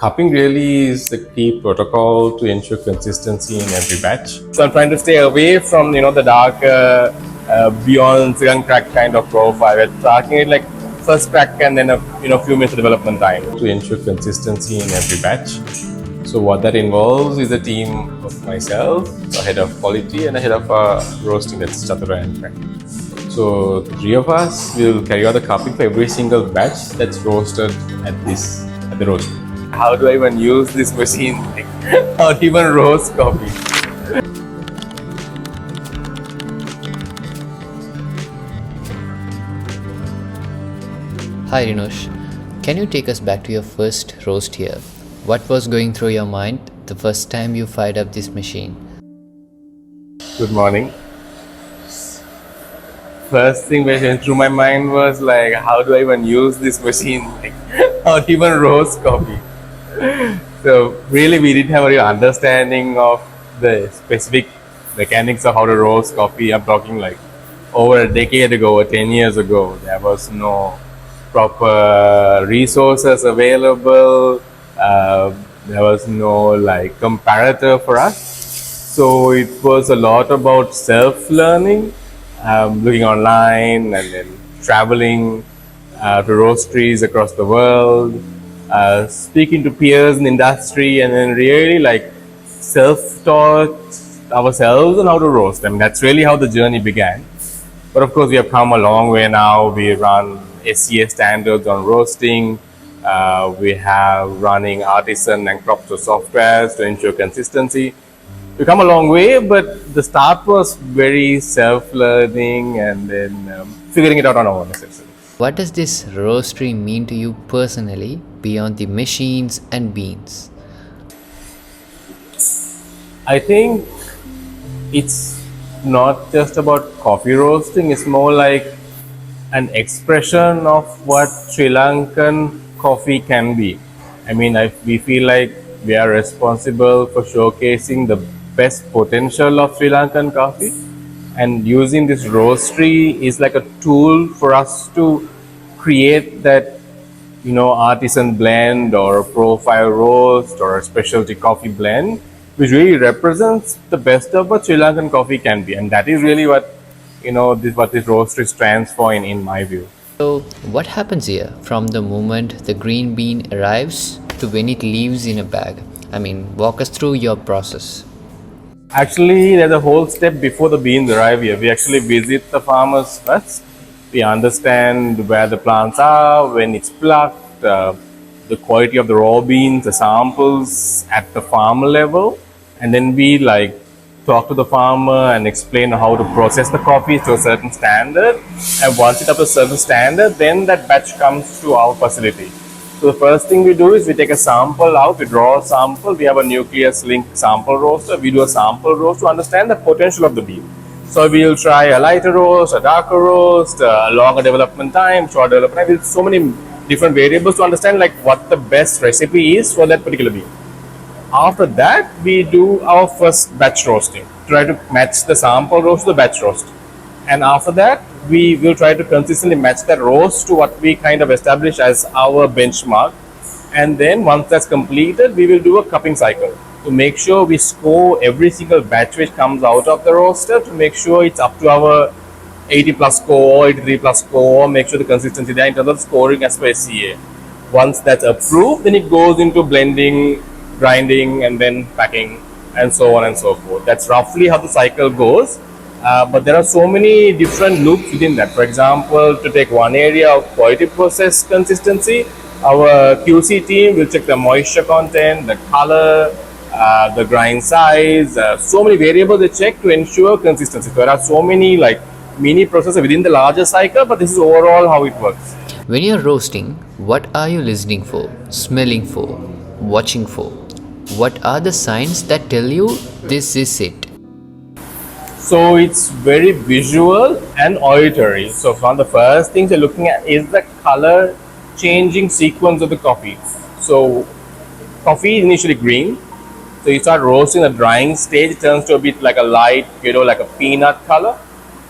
Cupping really is the key protocol to ensure consistency in every batch. So I'm trying to stay away from the darker beyond second crack kind of profile. We're talking it like first crack and then a few minutes of development time to ensure consistency in every batch. So what that involves is a team of myself, a head of quality and a head of roasting, that's Chatura and Frank. So the three of us will carry out the cupping for every single batch that's roasted at the roastery. How do I even use this machine? How to even roast coffee? Hi Rinosh, can you take us back to your first roast here? What was going through your mind the first time you fired up this machine? Good morning. First thing that went through my mind was like, how do I even use this machine? How to even roast coffee? So really we didn't have a real understanding of the specific mechanics of how to roast coffee. I'm talking like over a decade ago or 10 years ago. There was no proper resources available. There was no like comparator for us. So it was a lot about self-learning, looking online and then traveling to roasteries across the world, speaking to peers in the industry, and then really like self-taught ourselves on how to roast. I mean, that's really how the journey began. But of course, we have come a long way now. We run SCA standards on roasting. We have running Artisan and Cropster softwares to ensure consistency. We've come a long way, but the start was very self-learning and then figuring it out on our own, essentially. What does this roastery mean to you personally beyond the machines and beans? I think it's not just about coffee roasting, it's more like an expression of what Sri Lankan coffee can be. I mean, we feel like we are responsible for showcasing the best potential of Sri Lankan coffee, and using this roastery is like a tool for us to create that artisan blend or a profile roast or a specialty coffee blend, which really represents the best of what Sri Lankan coffee can be. And that is really what this roastery stands for in my view. So what happens here from the moment the green bean arrives to when it leaves in a bag? I mean, walk us through your process. Actually, there's a whole step before the beans arrive here. We actually visit the farmers first. We understand where the plants are, when it's plucked, the quality of the raw beans, the samples at the farmer level, and then we talk to the farmer and explain how to process the coffee to a certain standard. And once it's up to a certain standard, then that batch comes to our facility. So the first thing we do is we take a sample out, we draw a sample, we have a nucleus link sample roaster, we do a sample roast to understand the potential of the bean. So we'll try a lighter roast, a darker roast, a longer development time, short development time, with so many different variables to understand what the best recipe is for that particular bean. After that, we do our first batch roasting, try to match the sample roast to the batch roast. And after that, we will try to consistently match that roast to what we kind of establish as our benchmark. And then once that's completed, we will do a cupping cycle to make sure we score every single batch which comes out of the roaster to make sure it's up to our 80 plus score, 83 plus score, make sure the consistency there in terms of scoring as per SCA. Once that's approved, then it goes into blending, grinding, and then packing, and so on and so forth. That's roughly how the cycle goes. But there are so many different loops within that. For example, to take one area of quality process consistency, our QC team will check the moisture content, the color, the grind size, so many variables they check to ensure consistency. There are so many mini processes within the larger cycle, but this is overall how it works. When you're roasting, what are you listening for, smelling for, watching for? What are the signs that tell you this is it? So it's very visual and auditory. So one of the first things you're looking at is the color changing sequence of the coffee. So coffee is initially green. So you start roasting, the drying stage, it turns to a bit like a light, like a peanut color.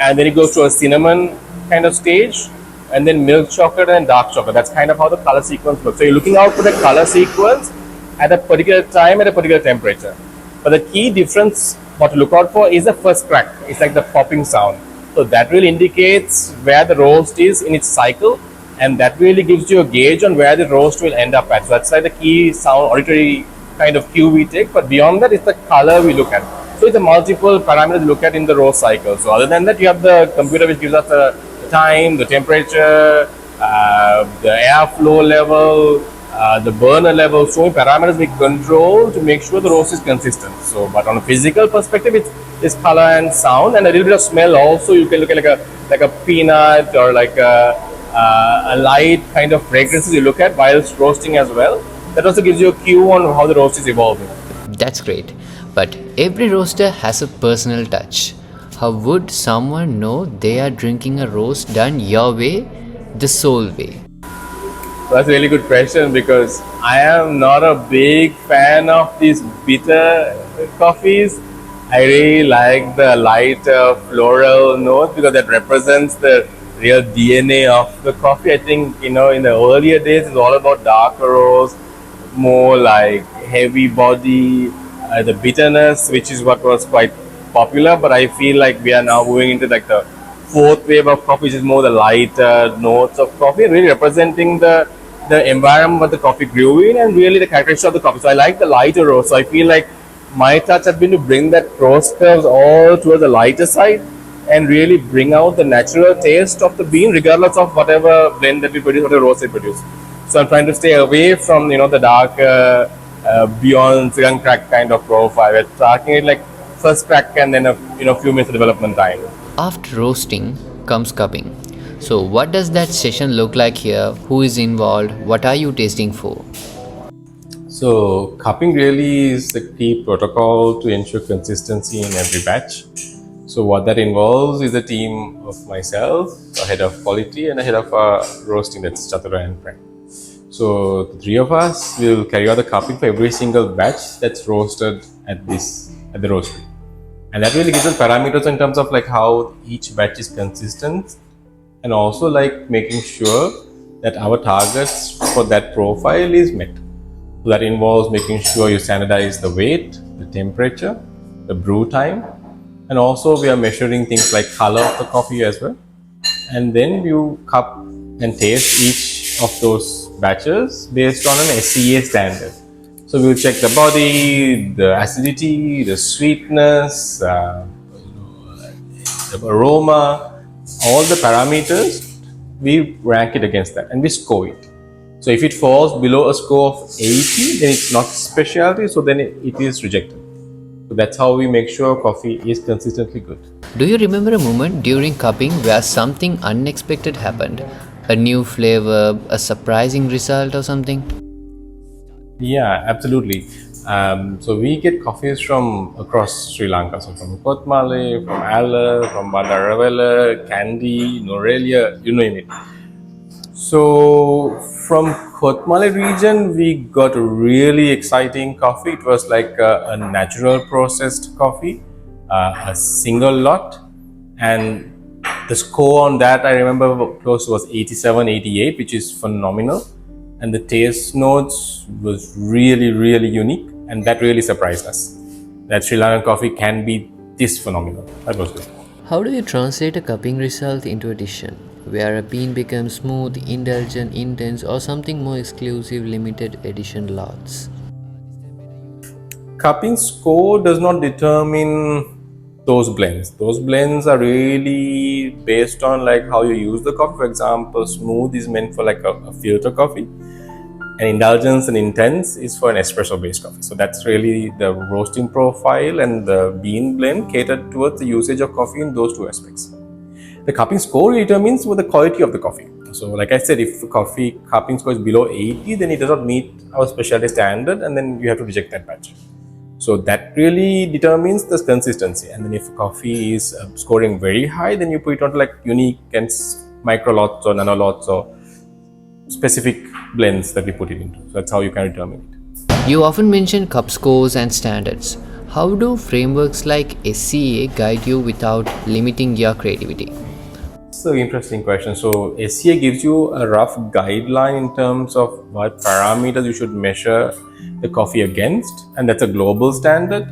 And then it goes to a cinnamon kind of stage. And then milk chocolate and dark chocolate. That's kind of how the color sequence works. So you're looking out for the color sequence at a particular time at a particular temperature. But the key difference, what to look out for, is the first crack. It's like the popping sound. So that really indicates where the roast is in its cycle, and that really gives you a gauge on where the roast will end up at. So that's like the key sound auditory kind of cue we take. But beyond that, it's the color we look at. So it's a multiple parameters to look at in the roast cycle. So other than that, you have the computer which gives us the time, the temperature, the airflow level, the burner level, so many parameters we control to make sure the roast is consistent. So, but on a physical perspective, it's color and sound, and a little bit of smell also. You can look at like a peanut or like a light kind of fragrances you look at whilst roasting as well. That also gives you a cue on how the roast is evolving. That's great. But every roaster has a personal touch. How would someone know they are drinking a roast done your way, the soul way? That's a really good question because I am not a big fan of these bitter coffees. I really like the lighter floral note because that represents the real DNA of the coffee. I think, in the earlier days, it's all about darker roast, more like heavy body, the bitterness, which is what was quite popular. But I feel like we are now moving into like the fourth wave of coffee, which is more the lighter notes of coffee, really representing the environment that the coffee grew in and really the characteristics of the coffee. So I like the lighter roast. So I feel like my touch has been to bring that roast curves all towards the lighter side and really bring out the natural taste of the bean, regardless of whatever blend that we produce, whatever roast we produce. So I'm trying to stay away from the darker, beyond Sri crack kind of profile. We're tracking it like first crack and then a few minutes of development time. After roasting comes cupping. So what does that session look like here? Who is involved? What are you tasting for? So cupping really is the key protocol to ensure consistency in every batch. So what that involves is a team of myself, a head of quality and a head of roasting, that's Chatura and Frank. So the three of us will carry out the cupping for every single batch that's roasted at the roastery. And that really gives us parameters in terms of like how each batch is consistent and also like making sure that our targets for that profile is met. So that involves making sure you standardize the weight, the temperature, the brew time, and also we are measuring things like color of the coffee as well. And then you cup and taste each of those batches based on an SCA standard. So we'll check the body, the acidity, the sweetness, the aroma, all the parameters, we rank it against that and we score it. So if it falls below a score of 80, then it's not specialty, so then it is rejected. So that's how we make sure coffee is consistently good. Do you remember a moment during cupping where something unexpected happened? A new flavor, a surprising result or something? Yeah, absolutely. So we get coffees from across Sri Lanka. So from Kotmale, from Ala, from Bandaravela, Kandy, Norelia, you name it. So from Kotmale region, we got a really exciting coffee. It was like a natural processed coffee, a single lot. And the score on that, I remember close was 87, 88, which is phenomenal. And the taste notes was really, really unique. And that really surprised us. That Sri Lankan coffee can be this phenomenal. That was good. How do you translate a cupping result into a dish, where a bean becomes smooth, indulgent, intense, or something more exclusive, limited edition lots? Cupping score does not determine those blends. Those blends are really based on like how you use the coffee. For example, smooth is meant for like a filter coffee, and indulgence and intense is for an espresso based coffee. So that's really the roasting profile and the bean blend catered towards the usage of coffee in those two aspects. The cupping score determines the quality of the coffee. So like I said, if coffee cupping score is below 80, then it does not meet our specialty standard and then you have to reject that batch. So that really determines the consistency. And then if coffee is scoring very high, then you put it onto like unique and micro lots or nano lots or specific blends that we put it into. So that's how you can determine it. You often mention cup scores and standards. How do frameworks like SCA guide you without limiting your creativity? So interesting question. So SCA gives you a rough guideline in terms of what parameters you should measure the coffee against, and that's a global standard,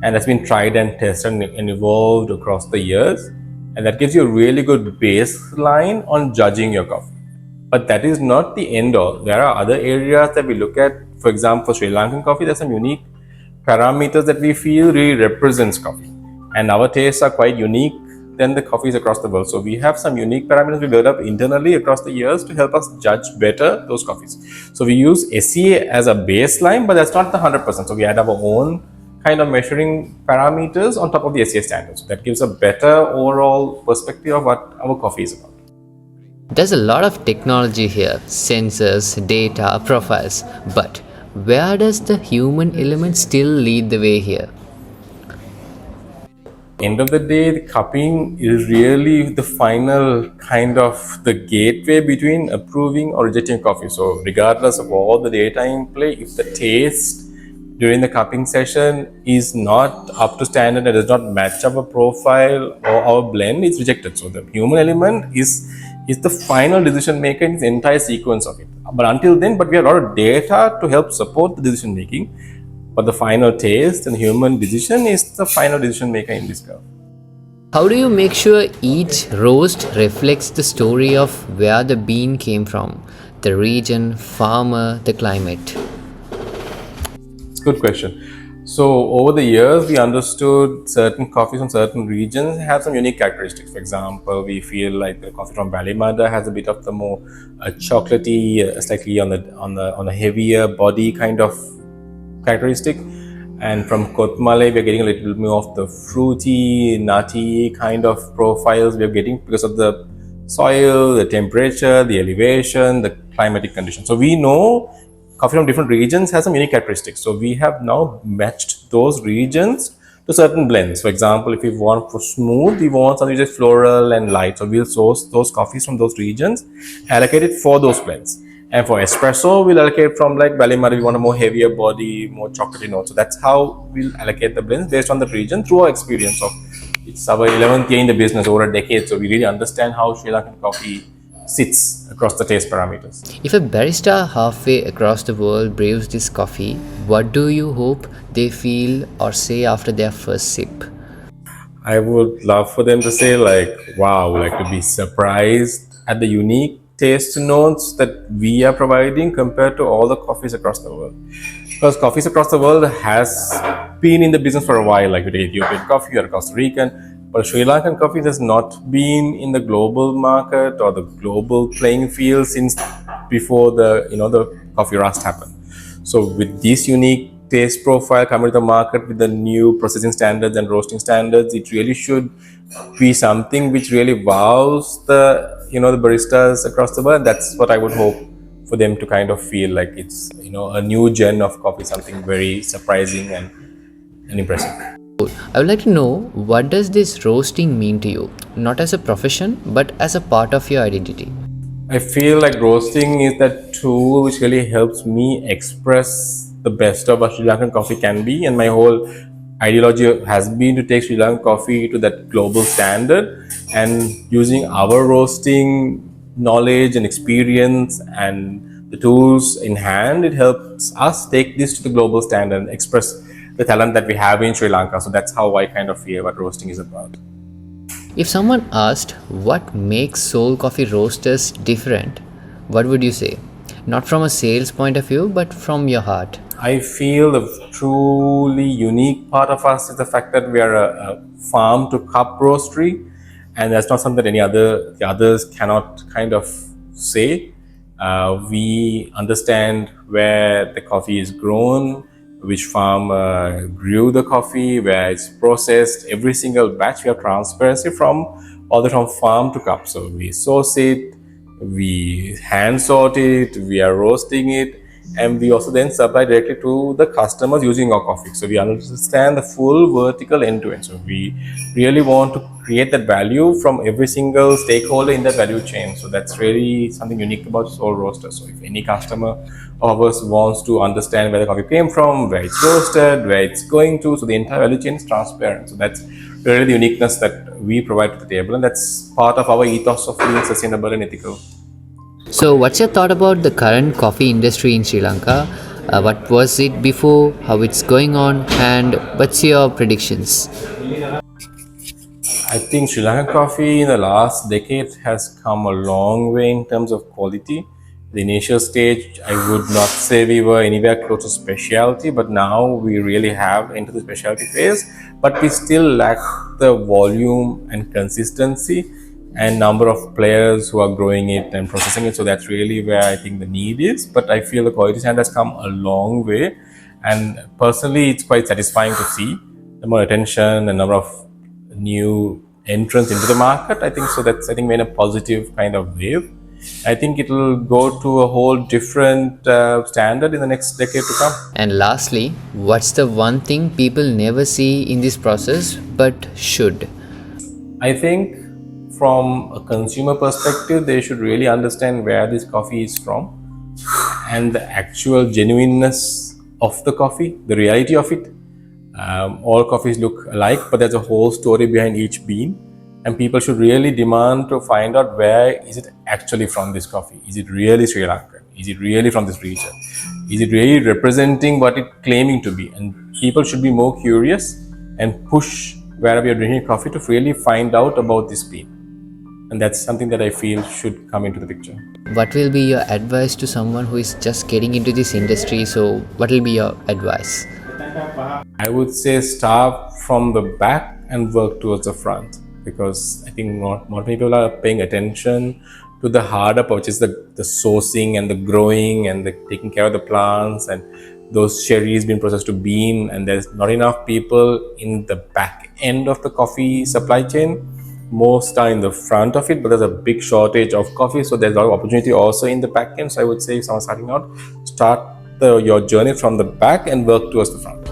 and that's been tried and tested and evolved across the years, and that gives you a really good baseline on judging your coffee. But that is not the end all. There are other areas that we look at. For example, for Sri Lankan coffee, there's some unique parameters that we feel really represents coffee, and our tastes are quite unique than the coffees across the world. So we have some unique parameters we developed internally across the years to help us judge better those coffees. So we use SCA as a baseline, but that's not the 100%. So we add our own kind of measuring parameters on top of the SCA standards. So that gives a better overall perspective of what our coffee is about. There's a lot of technology here, sensors, data, profiles, but where does the human element still lead the way here? End of the day, the cupping is really the final kind of the gateway between approving or rejecting coffee. So regardless of all the data in play, if the taste during the cupping session is not up to standard and does not match our profile or our blend, it's rejected. So the human element is the final decision maker in the entire sequence of it. But until then, we have a lot of data to help support the decision making. But the final taste and human decision is the final decision maker in this curve. How do you make sure each roast reflects the story of where the bean came from, the region, farmer, the climate? It's a good question. So over the years, we understood certain coffees from certain regions have some unique characteristics. For example, we feel like the coffee from Balimada has a bit of the more chocolatey, slightly on the heavier body kind of characteristic, and from Kotmale we are getting a little more of the fruity, nutty kind of profiles we are getting because of the soil, the temperature, the elevation, the climatic conditions. So we know coffee from different regions has some unique characteristics. So we have now matched those regions to certain blends. For example, if we want for smooth, we want something which is floral and light. So we'll source those coffees from those regions, allocate it for those blends. And for espresso, we'll allocate from like Balimada, we want a more heavier body, more chocolatey note. So that's how we'll allocate the blends based on the region through our experience of it's our 11th year in the business, over a decade. So we really understand how Sri Lankan coffee sits across the taste parameters. If a barista halfway across the world brews this coffee, what do you hope they feel or say after their first sip? I would love for them to say like, wow, like to be surprised at the unique taste notes that we are providing compared to all the coffees across the world. Because coffees across the world has been in the business for a while, like with Ethiopian coffee or Costa Rican, but Sri Lankan coffee has not been in the global market or the global playing field since before the coffee rust happened. So with this unique taste profile coming to the market with the new processing standards and roasting standards, it really should be something which really wows the baristas across the world. That's what I would hope for them to kind of feel like it's a new gen of coffee, something very surprising and impressive. I would like to know, what does this roasting mean to you? Not as a profession, but as a part of your identity. I feel like roasting is that tool which really helps me express the best of what Sri Lankan coffee can be, and my whole ideology has been to take Sri Lankan coffee to that global standard, and using our roasting knowledge and experience and the tools in hand, it helps us take this to the global standard and express the talent that we have in Sri Lanka. So that's how I kind of feel what roasting is about. If someone asked what makes Soul Coffee Roasters different, what would you say? Not from a sales point of view, but from your heart. I feel the truly unique part of us is the fact that we are a farm to cup roastery, and that's not something that the others cannot kind of say. We understand where the coffee is grown, which farm grew the coffee, where it's processed. Every single batch we have transparency from, all the from farm to cup. So we source it, we hand sort it, we are roasting it, and we also then supply directly to the customers using our coffee. So we understand the full vertical end to end. So we really want to create that value from every single stakeholder in that value chain. So that's really something unique about Soul Roaster. So if any customer of us wants to understand where the coffee came from, where it's roasted, where it's going to, so the entire value chain is transparent. So that's really the uniqueness that we provide to the table, and that's part of our ethos of being sustainable and ethical. So, what's your thought about the current coffee industry in Sri Lanka? What was it before, how it's going on, and what's your predictions? I think Sri Lankan coffee in the last decade has come a long way in terms of quality. The initial stage, I would not say we were anywhere close to specialty, but now we really have into the specialty phase. But we still lack the volume and consistency and number of players who are growing it and processing it. So that's really where I think the need is. But I feel the quality standard has come a long way, and personally, it's quite satisfying to see the more attention, the number of new entrance into the market. I think so. That's, I think, we're in a positive kind of wave. I think it will go to a whole different standard in the next decade to come. And lastly, what's the one thing people never see in this process but should? I think from a consumer perspective, they should really understand where this coffee is from and the actual genuineness of the coffee, the reality of it. All coffees look alike, but there's a whole story behind each bean, and people should really demand to find out where is it actually from, this coffee. Is it really Sri Lankan? Is it really from this region? Is it really representing what it's claiming to be? And people should be more curious and push wherever you're drinking coffee to really find out about this bean. And that's something that I feel should come into the picture. What will be your advice to someone who is just getting into this industry? So, what will be your advice? I would say start from the back and work towards the front, because I think not many people are paying attention to the harder part, which is the sourcing and the growing and the taking care of the plants and those cherries being processed to bean. And there's not enough people in the back end of the coffee supply chain. Most are in the front of it, but there's a big shortage of coffee, so there's a lot of opportunity also in the back end. So I would say if someone's starting out, start your journey from the back and work towards the front.